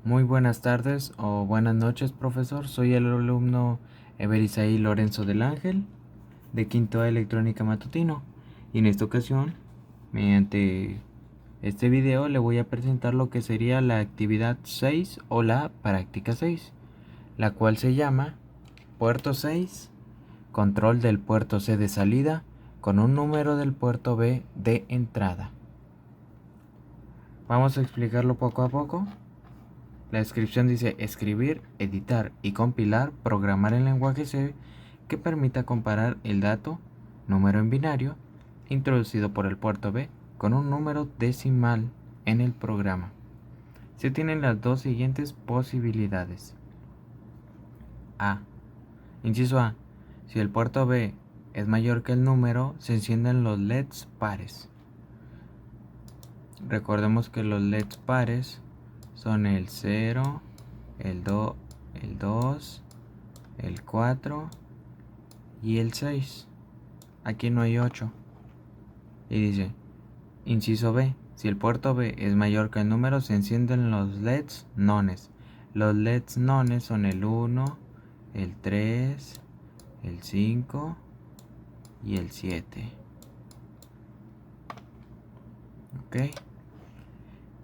Muy buenas tardes o buenas noches, profesor. Soy el alumno Everisaí Lorenzo del Ángel, de quinto A Electrónica Matutino. Y en esta ocasión, mediante este video, le voy a presentar lo que sería la actividad 6 o la práctica 6, la cual se llama Puerto 6, control del puerto C de salida con un número del puerto B de entrada. Vamos a explicarlo poco a poco. La descripción dice escribir, editar y compilar, programar en lenguaje C que permita comparar el dato, número en binario, introducido por el puerto B con un número decimal en el programa. Se tienen las dos siguientes posibilidades. A. Inciso A. Si el puerto B es mayor que el número, se encienden los LEDs pares. Recordemos que los LEDs pares son el 0, el 2, el 4 y el 6. Aquí no hay 8. Y dice, inciso B, si el puerto B es mayor que el número, se encienden los LEDs nones. Los LEDs nones son el 1, el 3, el 5 y el 7. Ok.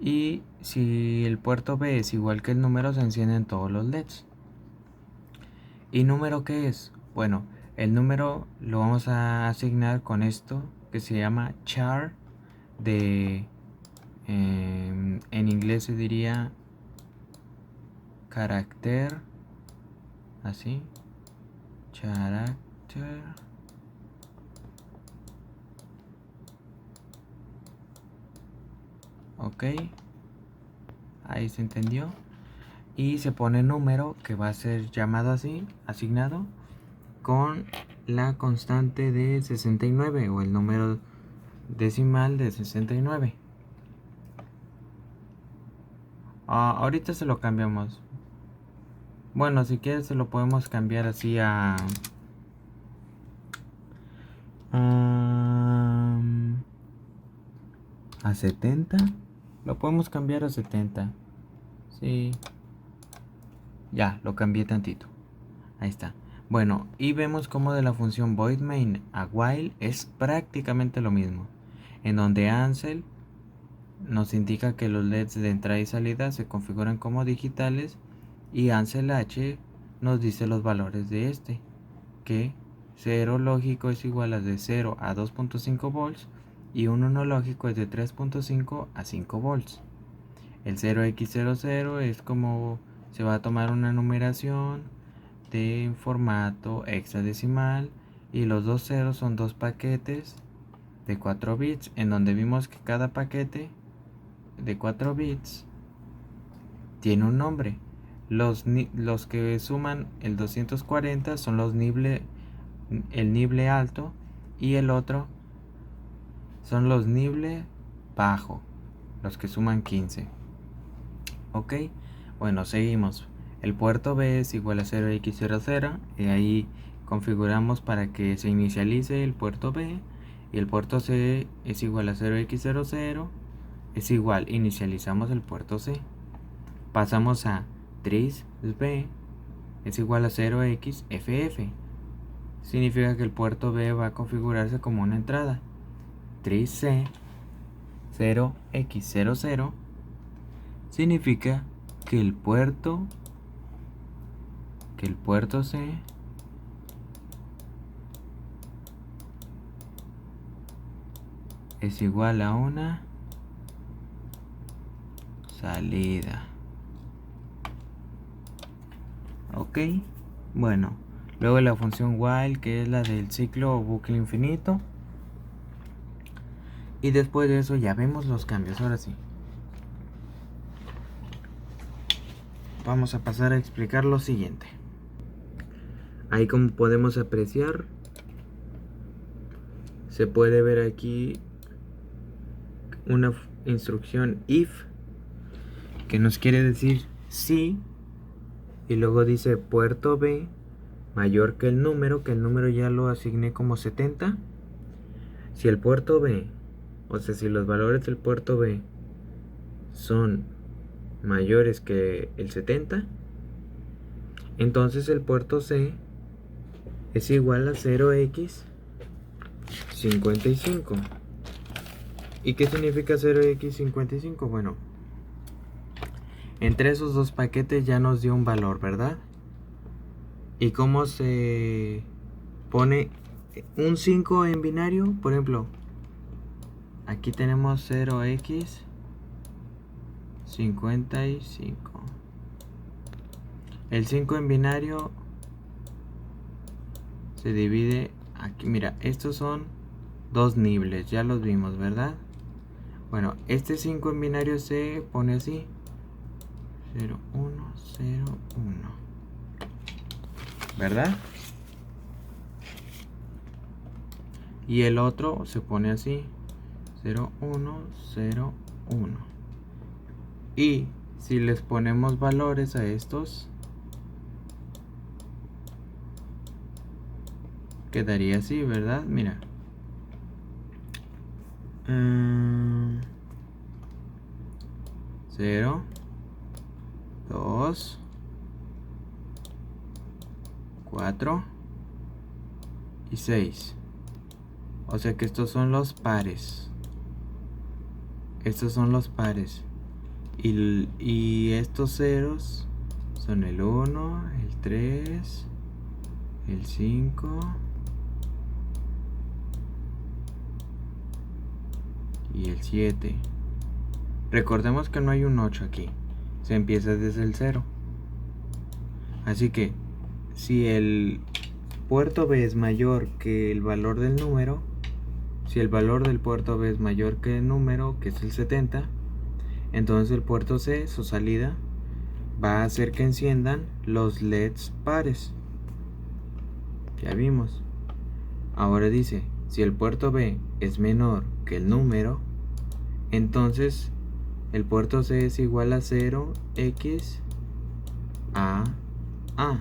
Y si el puerto B es igual que el número, se encienden todos los LEDs. ¿Y número qué es? Bueno, el número lo vamos a asignar con esto que se llama char, en inglés se diría carácter, así, character. Ok, ahí se entendió. Y se pone número, que va a ser llamado así, asignado, con la constante de 69 o el número decimal de 69. Ahorita se lo cambiamos. Bueno, si quieres se lo podemos cambiar así a 70. Lo podemos cambiar a 70. Sí. Ya, lo cambié tantito. Ahí está. Bueno, y vemos como de la función void main a while es prácticamente lo mismo. En donde Ansel nos indica que los LEDs de entrada y salida se configuran como digitales y Ansel H nos dice los valores de este, que 0 lógico es igual a de 0 a 2.5 volts y un 1 lógico es de 3.5 a 5 volts. El 0x00 es como se va a tomar una numeración de formato hexadecimal y los dos ceros son dos paquetes de 4 bits, en donde vimos que cada paquete de 4 bits tiene un nombre. Los que suman el 240 son el nible alto y el otro son los nible bajo, los que suman 15. Ok, bueno, seguimos. El puerto B es igual a 0x00 y ahí configuramos para que se inicialice el puerto B, y el puerto C es igual a 0x00 es igual, inicializamos el puerto C. Pasamos a tris B es igual a 0xFF. Significa que el puerto B va a configurarse como una entrada. Tris C 0x00 significa que el puerto C es igual a una salida. Ok, bueno, luego la función while, que es la del ciclo o bucle infinito. Y después de eso ya vemos los cambios. Ahora sí, vamos a pasar a explicar lo siguiente. Ahí, como podemos apreciar, se puede ver aquí una instrucción if, que nos quiere decir si, y luego dice puerto B mayor que el número ya lo asigné como 70. Si el puerto B, o sea, si los valores del puerto B son mayores que el 70, entonces el puerto C es igual a 0x55. ¿Y qué significa 0x55? Bueno, entre esos dos paquetes ya nos dio un valor, ¿verdad? ¿Y cómo se pone un 5 en binario? Por ejemplo, aquí tenemos 0x55. El 5 en binario se divide aquí. Mira, estos son dos niveles, ya los vimos, ¿verdad? Bueno, este 5 en binario se pone así: 0, 1, 0, 1, ¿verdad? Y el otro se pone así: 0, 1, 0, 1. Y si les ponemos valores a estos, quedaría así, ¿verdad? Mira. 0, 2, 4 y 6. O sea que estos son los pares. Estos son los pares. Y estos ceros son el 1, el 3, el 5 y el 7. Recordemos que no hay un 8 aquí. Se empieza desde el 0. Así que si el puerto B es mayor que el valor del número, si el valor del puerto B es mayor que el número, que es el 70, entonces el puerto C, su salida, va a hacer que enciendan los LEDs pares. Ya vimos. Ahora dice, si el puerto B es menor que el número, entonces el puerto C es igual a 0x a A.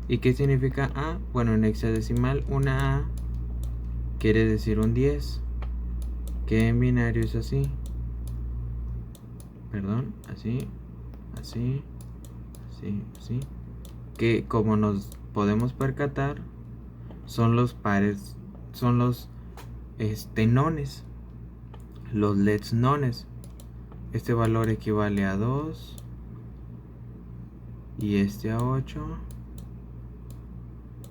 ¿Y qué significa A? Bueno, en hexadecimal una A quiere decir un 10, que en binario es así. Perdón, así, así, así, así. Que como nos podemos percatar, son los pares, son los nones, los LEDs nones. Este valor equivale a 2 y este a 8.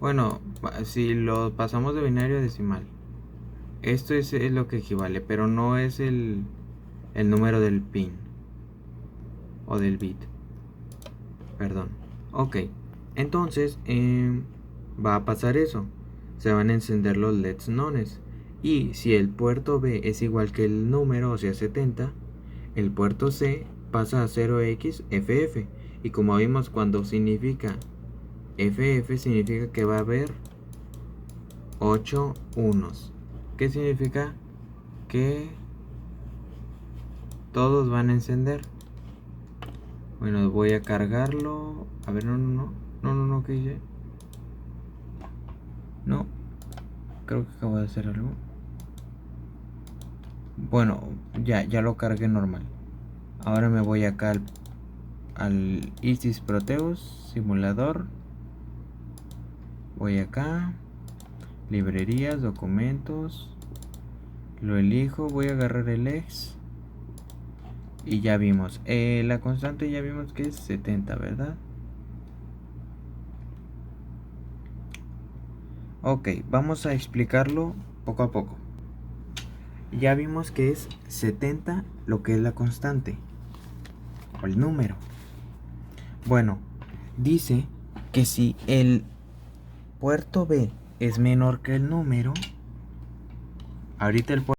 Bueno, si lo pasamos de binario a decimal, esto es lo que equivale, pero no es el número del pin o del bit. Perdón. Ok, entonces va a pasar eso. Se van a encender los LEDs nones. Y si el puerto B es igual que el número, o sea 70, el puerto C pasa a 0xFF. Y como vimos, cuando significa FF, significa que va a haber 8 unos. ¿Qué significa? Que todos van a encender. Bueno, voy a cargarlo. A ver, no, ¿qué hice? No, creo que acabo de hacer algo. Bueno, ya lo cargué normal. Ahora me voy acá al Isis Proteus simulador. Voy acá, librerías, documentos, lo elijo, voy a agarrar el ex y ya vimos, la constante ya vimos que es 70, ¿verdad? Ok, vamos a explicarlo poco a poco. Ya vimos que es 70 lo que es la constante o el número. Bueno, dice que si el puerto B es menor que el número, ahorita el puerto